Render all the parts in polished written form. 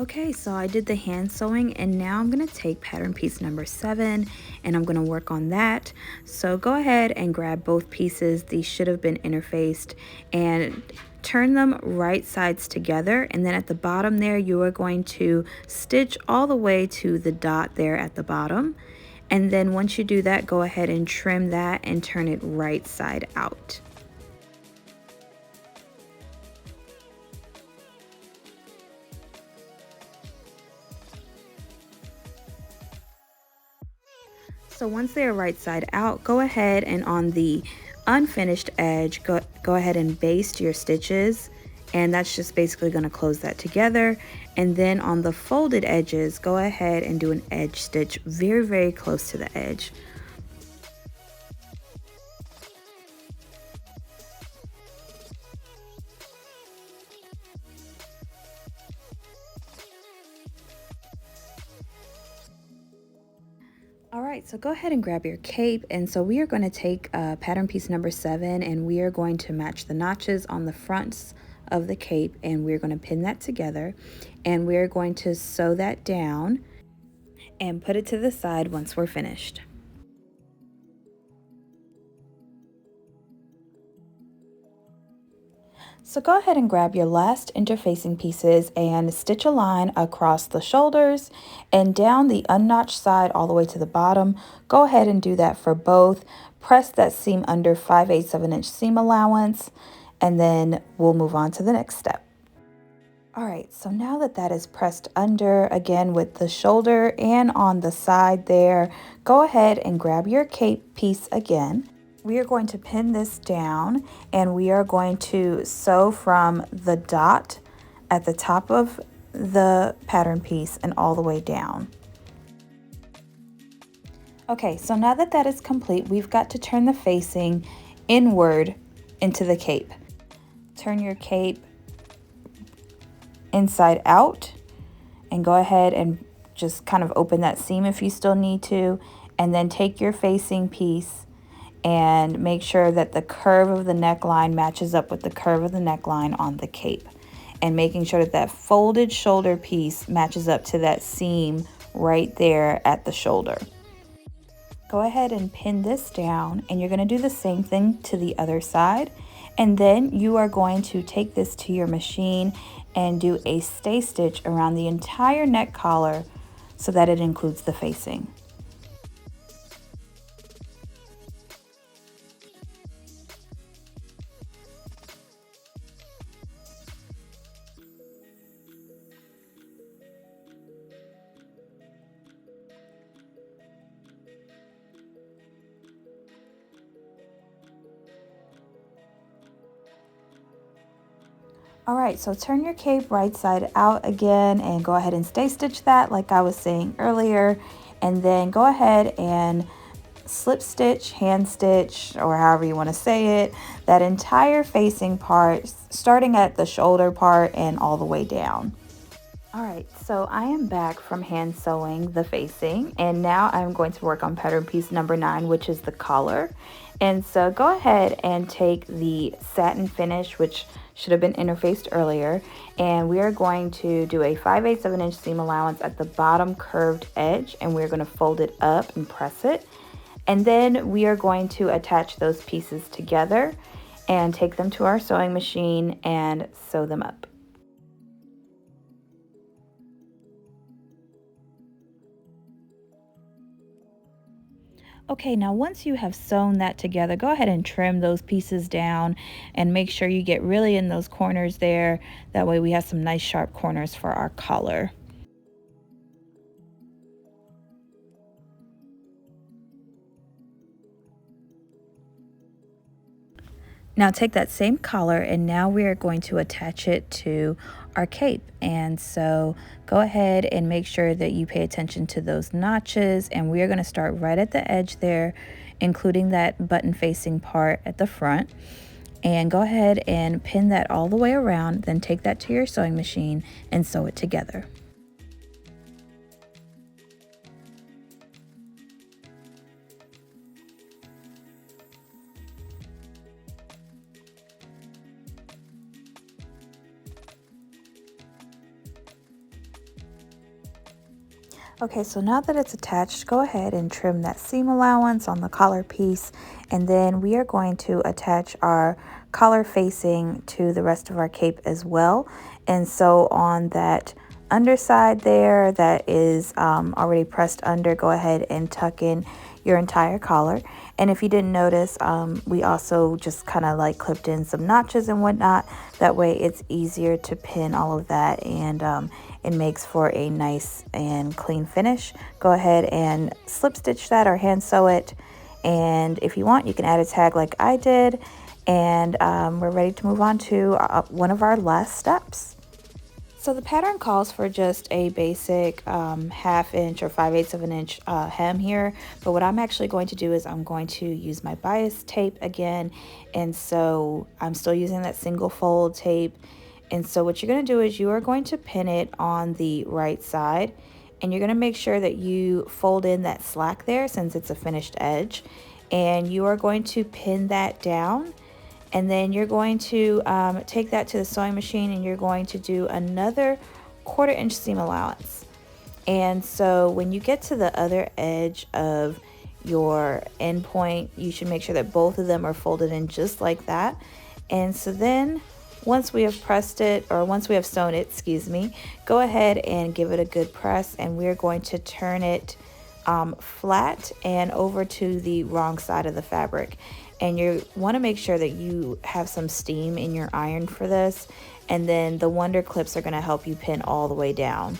Okay, so I did the hand sewing and now I'm going to take pattern piece number 7 and I'm going to work on that. So go ahead and grab both pieces. These should have been interfaced, and turn them right sides together, and then at the bottom there you are going to stitch all the way to the dot there at the bottom. And then once you do that, go ahead and trim that and turn it right side out. So once they are right side out, go ahead and on the unfinished edge, go ahead and baste your stitches, and that's just basically going to close that together. And then on the folded edges, go ahead and do an edge stitch very close to the edge. All right, so go ahead and grab your cape. And so we are going to take pattern piece number 7 and we are going to match the notches on the fronts of the cape, and we're going to pin that together, and we're going to sew that down and put it to the side once we're finished. So go ahead and grab your last interfacing pieces and stitch a line across the shoulders and down the unnotched side all the way to the bottom. Go ahead and do that for both. Press that seam under 5/8 of an inch seam allowance, and then we'll move on to the next step. All right, so now that that is pressed under, again with the shoulder and on the side there, go ahead and grab your cape piece again. We are going to pin this down, and we are going to sew from the dot at the top of the pattern piece and all the way down. Okay, so now that that is complete, we've got to turn the facing inward into the cape. Turn your cape inside out and go ahead and just kind of open that seam if you still need to, and then take your facing piece and make sure that the curve of the neckline matches up with the curve of the neckline on the cape, and making sure that that folded shoulder piece matches up to that seam right there at the shoulder. Go ahead and pin this down, and you're going to do the same thing to the other side, and then you are going to take this to your machine and do a stay stitch around the entire neck collar so that it includes the facing. All right, so turn your cape right side out again and go ahead and stay stitch that like I was saying earlier, and then go ahead and slip stitch, hand stitch, or however you want to say it, that entire facing part, starting at the shoulder part and all the way down. All right, so I am back from hand sewing the facing, and now I'm going to work on pattern piece number 9, which is the collar. And so go ahead and take the satin finish, which should have been interfaced earlier, and we are going to do a 5/8 of an inch seam allowance at the bottom curved edge, and we're going to fold it up and press it. And then we are going to attach those pieces together and take them to our sewing machine and sew them up. Okay, now once you have sewn that together, go ahead and trim those pieces down and make sure you get really in those corners there. That way we have some nice sharp corners for our collar. Now take that same collar, and now we are going to attach it to our cape. And so go ahead and make sure that you pay attention to those notches, and we are going to start right at the edge there, including that button facing part at the front. And go ahead and pin that all the way around, then take that to your sewing machine and sew it together. Okay, so now that it's attached, go ahead and trim that seam allowance on the collar piece, and then we are going to attach our collar facing to the rest of our cape as well. And so on that underside there that is already pressed under, go ahead and tuck in your entire collar. And if you didn't notice, we also just kind of like clipped in some notches and whatnot. That way it's easier to pin all of that, and it makes for a nice and clean finish. Go ahead and slip stitch that or hand sew it. And if you want, you can add a tag like I did. And we're ready to move on to one of our last steps. So the pattern calls for just a basic 1/2 inch or 5/8 of an inch hem here, but what I'm actually going to do is I'm going to use my bias tape again, and so I'm still using that single fold tape. And so what you're going to do is you are going to pin it on the right side, and you're going to make sure that you fold in that slack there since it's a finished edge, and you are going to pin that down. And then you're going to take that to the sewing machine, and you're going to do another 1/4 inch seam allowance. And so when you get to the other edge of your end point, you should make sure that both of them are folded in just like that. And so then once we have pressed it, or once we have sewn it, excuse me, go ahead and give it a good press, and we're going to turn it flat and over to the wrong side of the fabric. And you want to make sure that you have some steam in your iron for this, and then the Wonder clips are going to help you pin all the way down.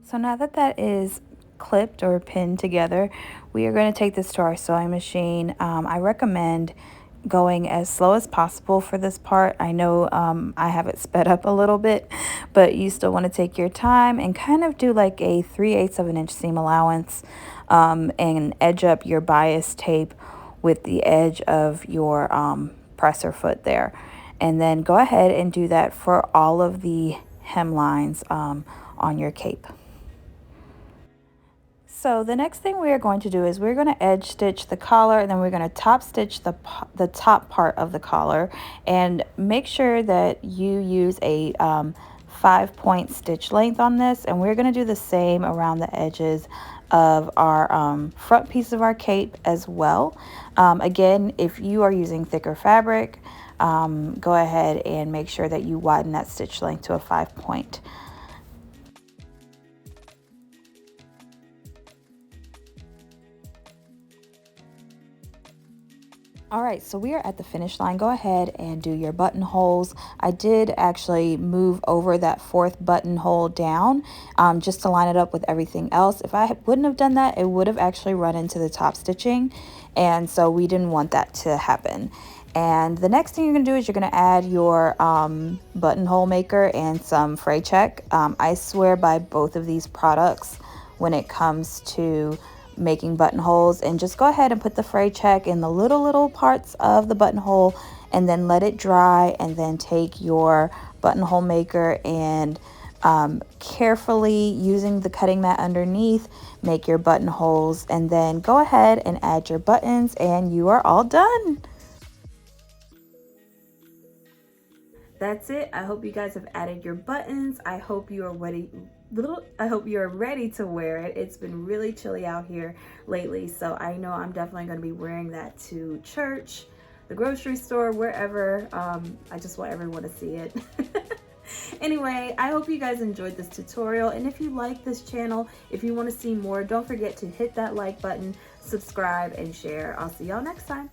So now that that is clipped or pinned together, we are going to take this to our sewing machine. I recommend going as slow as possible for this part. I know I have it sped up a little bit, but you still want to take your time and kind of do like a 3/8 of an inch seam allowance, and edge up your bias tape with the edge of your presser foot there. And then go ahead and do that for all of the hem lines on your cape. So the next thing we are going to do is we're going to edge stitch the collar, and then we're going to top stitch the top part of the collar, and make sure that you use a 5-point stitch length on this. And we're going to do the same around the edges of our front piece of our cape as well. Again, if you are using thicker fabric, go ahead and make sure that you widen that stitch length to a 5-point. All right, so we are at the finish line. Go ahead and do your buttonholes. I did actually move over that 4th buttonhole down just to line it up with everything else. If I wouldn't have done that, it would have actually run into the top stitching, and so we didn't want that to happen. And the next thing you're going to do is you're going to add your buttonhole maker and some fray check. I swear by both of these products when it comes to making buttonholes. And just go ahead and put the fray check in the little parts of the buttonhole, and then let it dry, and then take your buttonhole maker and carefully, using the cutting mat underneath, make your buttonholes, and then go ahead and add your buttons, and you are all done. That's it. I hope you guys have added your buttons. I hope you are ready. I hope you're ready to wear it. It's been really chilly out here lately, so I know I'm definitely going to be wearing that to church, the grocery store, wherever. I just want everyone to see it. Anyway, I hope you guys enjoyed this tutorial, and if you like this channel, if you want to see more, don't forget to hit that like button, subscribe, and share. I'll see y'all next time.